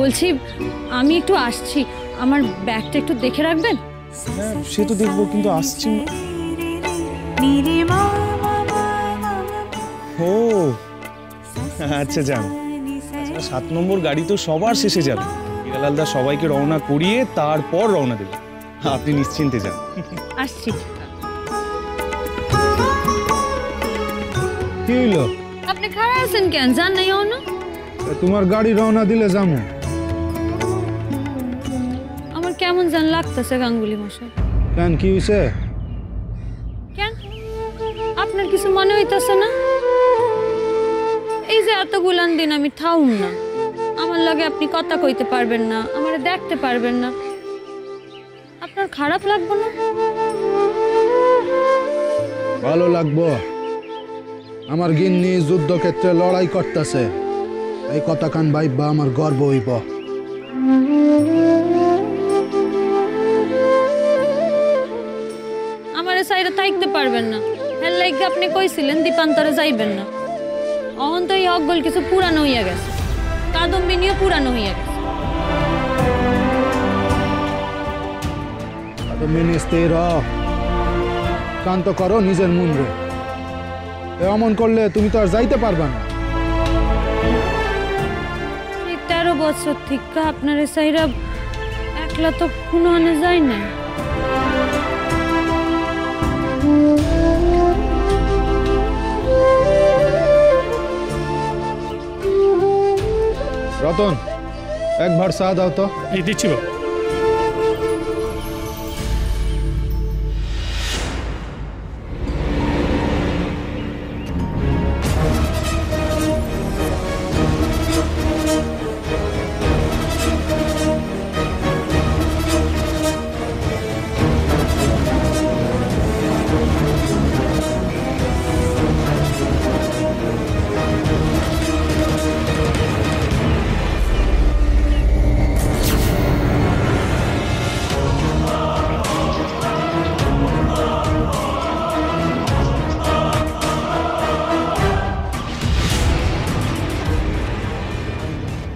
বলছি আমি একটু আসছি, আমার ব্যাগটা একটু দেখে রাখবেন। হ্যাঁ সে তো দেখবো, কিন্তু আসছি। ও আচ্ছা যান। 7 নম্বর গাড়ি তো সবার শেষে যাবে। হিরালালদা সবাইকে রওনা করিয়ে তারপর রওনা দেবে, আপনি নিশ্চিন্তে যান। আসছি। কি হইলো? আপনি খারাপ আছেন কেন? যান নাই না? তোমার গাড়ি রওনা দিলে যামু। আমার কেমন জান লাগতেছে গাঙ্গুলি মশাই। কেন কি হইছে? কেন আপনার কিছু মনে হইতাছে না? এই যে এতগুলান দিন আমি থাউম না, আমার লাগে আপনি কথা কইতে পারবেন না, আমারে দেখতে পারবেন না, আপনার খারাপ লাগবে না? ভালো লাগবো। আমার গিন্নি যুদ্ধক্ষেত্রে লড়াই করতেছে, এই কথা কান ভাইবা আমার গর্ব হইব। আমারে সাইরে থাকতে পারবেন না, এর লাগে আপনি কইছিলেন দীপান্তরে যাইবেন না। অহন তো এই অগল কিছু পুরানো হইয়া গেছে, কাদম্বিনীও পুরানো হইয়া গেছে। শান্ত করো নিজের মন রে, এমন করলে তুমি তো আর যাইতে পারবা না। 13 বছর থেকে আপনার সাইরা একলা তো কোনো আনে যায় না। রতন একবার চা দাও তো। দিচ্ছি বাবু।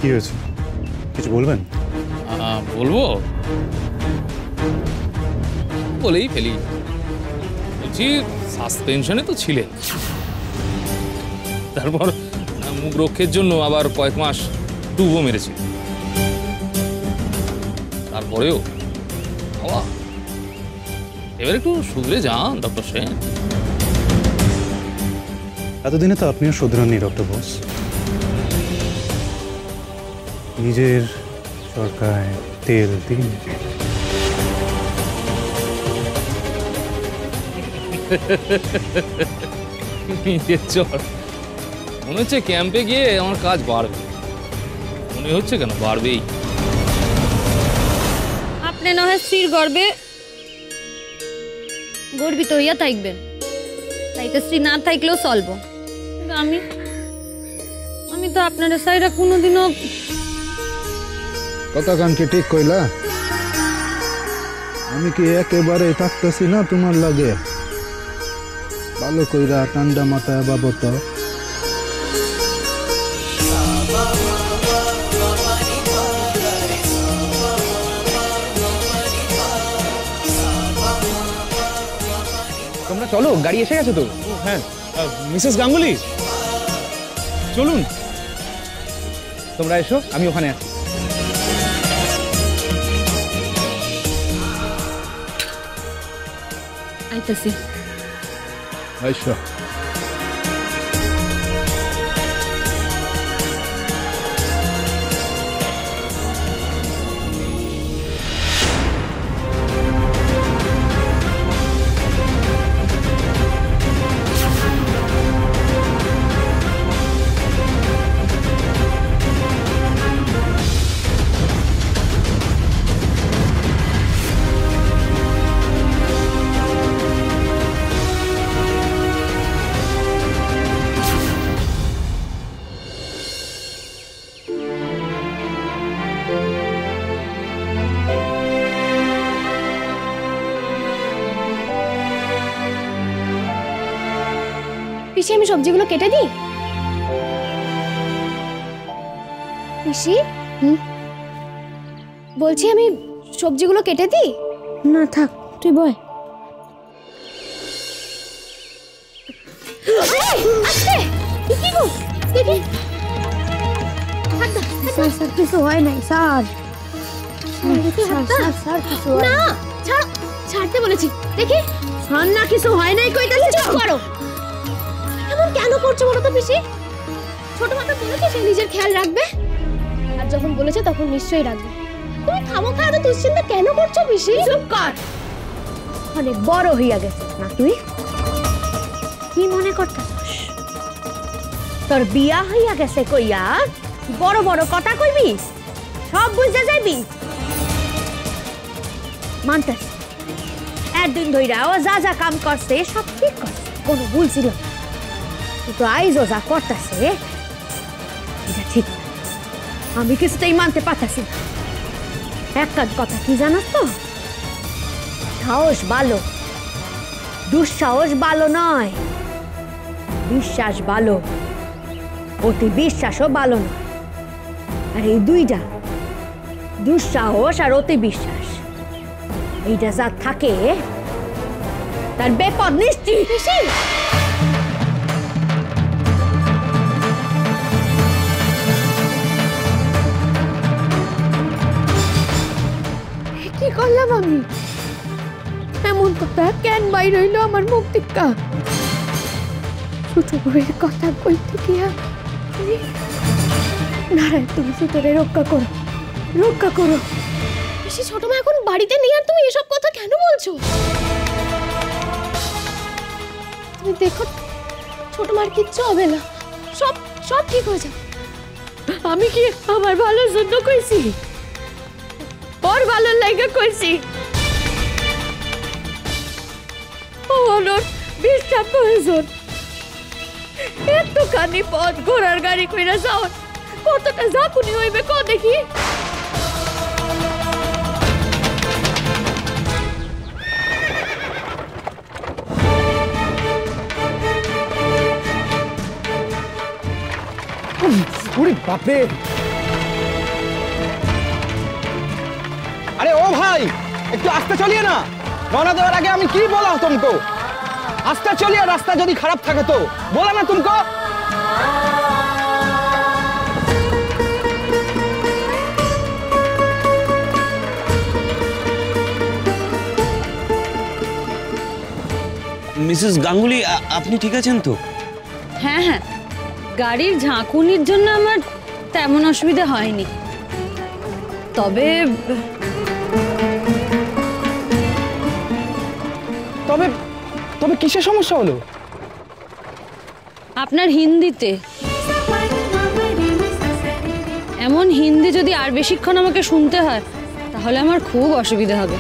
কি হয়েছে, কিছু বলবেন? বলবো, বলেই ফেলি। বলছি সাসপেনশনে তো ছিলে, তারপর মুখ রক্ষের জন্য আবার কয়েক মাস ডুবো মেরেছি, তারপরেও বাবা এবার একটু শুধরে যান ডক্টর সেন। এতদিনে তো আপনিও শুধরাননি ডক্টর বোস। নিজের সরকার তেল দিন। নিজের চর মনে হচ্ছে ক্যাম্পে গিয়ে আমার কাজ বাড়বে, মনে হচ্ছে কেন বাড়বেই। আপনি না হয় স্থির গর্বে গর্বিত হইয়া থাকবেন, তাইতে স্ত্রী না থাকলেও চলবো, কিন্তু আমি তো আপনার সাইরা কোনোদিনও। কথা কান কি ঠিক কইলা? আমি কি একেবারে থাকতেছি না তোমার লাগে? ভালো কইরা ঠান্ডা মাথায় বাবত। তোমরা চলো, গাড়ি এসে গেছে তো। হ্যাঁ মিসেস গাঙ্গুলি চলুন, তোমরা এসো, আমি ওখানে আছি। আইতাছি। আচ্ছা পিসি আমি সবজিগুলো কেটে দিই। পিসি বলছি আমি সবজিগুলো কেটে দিই? না থাক, তুই বয়। আস্তে, কি গো? দেখি। স্যার কিছু হয় নাই স্যার। না, ছাড়, ছাড়তে বলেছি। দেখি। স্যার না কিছু হয় নাই কইতাছে। চুপ করো। এমন কেন করছো বলো তো পিসি? ছোট মাকে বলেছে সে নিজের খেয়াল রাখবে, আর যখন বলেছে তখন নিশ্চয়ই রাখবে। তুমি খামোখা এত দুশ্চিন্তা কেন করছো পিসি? চুপ কর। অনেক বড় হইয়া গেছে না তুই? কি মনে করতাছস তোর বিয়া হইয়া গেছে কইয়া বড় বড় কথা কইবি, সব বুঝে যাইবি? মানতাস একদিন ধইরা ও যা যা কাম করছে সব ঠিক করছে, কোনো ভুল ছিল না। কিন্তু আইজও যা করতেছে এটা ঠিক না। আমি কিছুতেই মানতে পারতাছি না। একটা কথা কি জানাস তো, সাহস ভালো, দুঃসাহস ভালো নয়, বিশ্বাস ভালো, অতি বিশ্বাসও ভালো নয়। আর এই দুইটা, দুঃসাহস আর অতি বিশ্বাস, এইটা যা থাকে তার বেপদ নিশ্চিত। কি করলাম আমি? এমন কথা কেন বাইর হইল আমার মুখ থেকে? ছোট বউয়ের কথা কইতে গিয়া নারায়ণ, তুমি সুতরে রক্ষা করো, রক্ষা করো। পিসি ছোট মা এখন বাড়িতে নেই, আর তুমি এসব কথা কেন বলছো? তুমি দেখো ছোট মার কিচ্ছু হবে না, সব সব ঠিক হয়ে যাবে। আমি কি আমার ভালোর জন্য কইছি? ওর ভালোর লাগা কইছি। ওর বিশ্বাস প্রয়োজন। এতখানি পথ ঘোড়ার গাড়ি কইরা যাও, কতটা ঝাঁকুনি হইবে ক দেখি। ওরে বাপরে! আরে ও ভাই, একটু আস্তে চলিয়ে না। রওনা দেওয়ার আগে আমি কি বলা তুমকো? আস্তে চলিয়ে, রাস্তা যদি খারাপ থাকে তো বলা না তুমকো। মিসেস গাঙ্গুলি, আপনি ঠিক আছেন তো? হ্যাঁ হ্যাঁ, গাড়ির ঝাঁকুনির জন্য আমার তেমন অসুবিধা হয়নি, তবে তবে তবে কিসের সমস্যা হলো? আপনার হিন্দিতে। এমন হিন্দি যদি আর বেশিক্ষণ আমাকে শুনতে হয় তাহলে আমার খুব অসুবিধা হবে।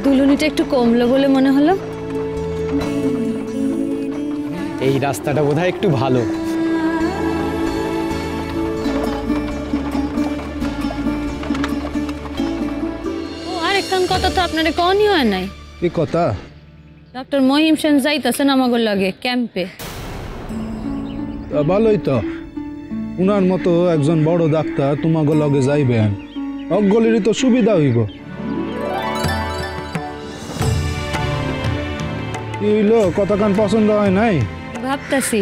দুলুনিটা একটু কমলো বলে মনে হলো। এই রাস্তাটা বোধহয় একটু ভালো। ও আর একখান কথা তো আপনারে কনই হয় নাই। কি কথা? ডক্টর মহিম সেন যাইতাছেন আমাগো লাগে ক্যাম্পে। ভালোই তো, উনার মতো একজন বড় ডাক্তার তোমাকে লগে যাইবেন, অজ্ঞলিরই তো সুবিধা হইব। কি হইলো, কতক্ষণ পছন্দ হয় নাই? ভাবতাছি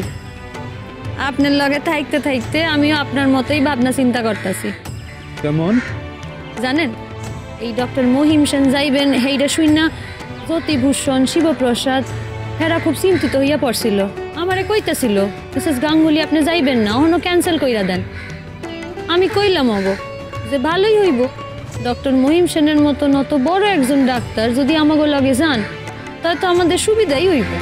আপনার লগে থাকতে থাকতে আমিও আপনার মতোই ভাবনা চিন্তা করতেছি। কেমন? জানেন, এই ডক্টর মহিম সেন যাইবেন হেইটা শুইনা জ্যোতিভূষণ, শিবপ্রসাদ হেরা খুব চিন্তিত হইয়া পড়ছিল। আমারে কইতাছিল মিসেস গাঙ্গুলি আপনি যাইবেন না, অহনো ক্যান্সেল কইরা দেন। আমি কইলাম অগো যে ভালোই হইব, ডক্টর মহিম সেনের মতন অত বড় একজন ডাক্তার যদি আমাগো লগে যান তাহলে তো আমাদের সুবিধাই হইব।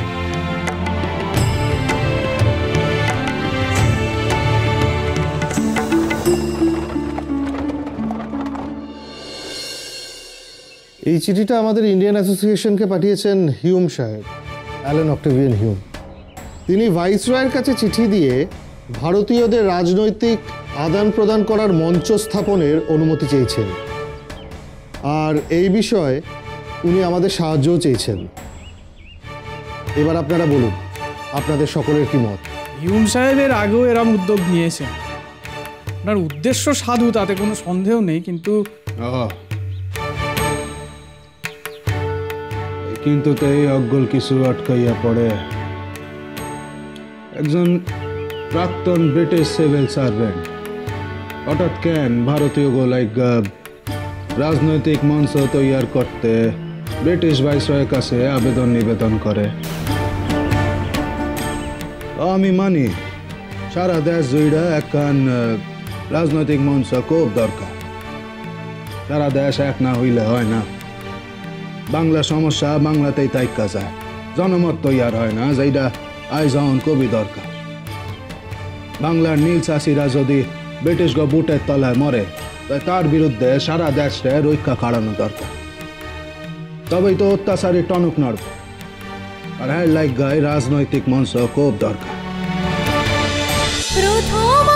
এই চিঠিটা আমাদের ইন্ডিয়ান অ্যাসোসিয়েশনকে পাঠিয়েছেন হিউম সাহেব, অ্যালেন অক্টেভিয়ান হিউম। তিনি ভাইসরয়ের কাছে চিঠি দিয়ে ভারতীয়দের রাজনৈতিক আদান প্রদান করার মঞ্চ স্থাপনের অনুমতি চেয়েছেন। আর এই বিষয়ে উনি আমাদের সাহায্যও চেয়েছেন। এবার আপনারা বলুন, আপনাদের সকলের কি মত? হিউম সাহেবের আগেও এরম উদ্যোগ নিয়েছেন, আপনার উদ্দেশ্য সাধু তাতে কোনো সন্দেহ নেই, কিন্তু কিন্তু তো এই অজ্ঞল কিছু আটকাইয়া পড়ে। একজন প্রাক্তন ব্রিটিশ সিভিল সার্ভেন্ট হঠাৎ কেন ভারতীয় গোলাইক রাজনৈতিক মঞ্চ তৈয়ার করতে ব্রিটিশ ভাইসরয়ের কাছে আবেদন নিবেদন করে। আমি মানি সারা দেশ জুড়ে একখান রাজনৈতিক মঞ্চ খুব দরকার। সারা দেশ এক না হইলে হয় না। বাংলা সমস্যা বাংলাতেই তাইকা যায়, জনমত তৈয়ার হয় না, যেটা আইজন খুবই দরকার। বাংলার নীল চাষিরা যদি ব্রিটিশ বুটের তলায় মরে, তার বিরুদ্ধে সারা দেশে রক্ষা খাড়ানো দরকার। তবেই তো অত্যাচারী টনক নড়বে। আর হ্যাঁ লাইক গায়ে রাজনৈতিক মঞ্চ খুব দরকার। প্রথম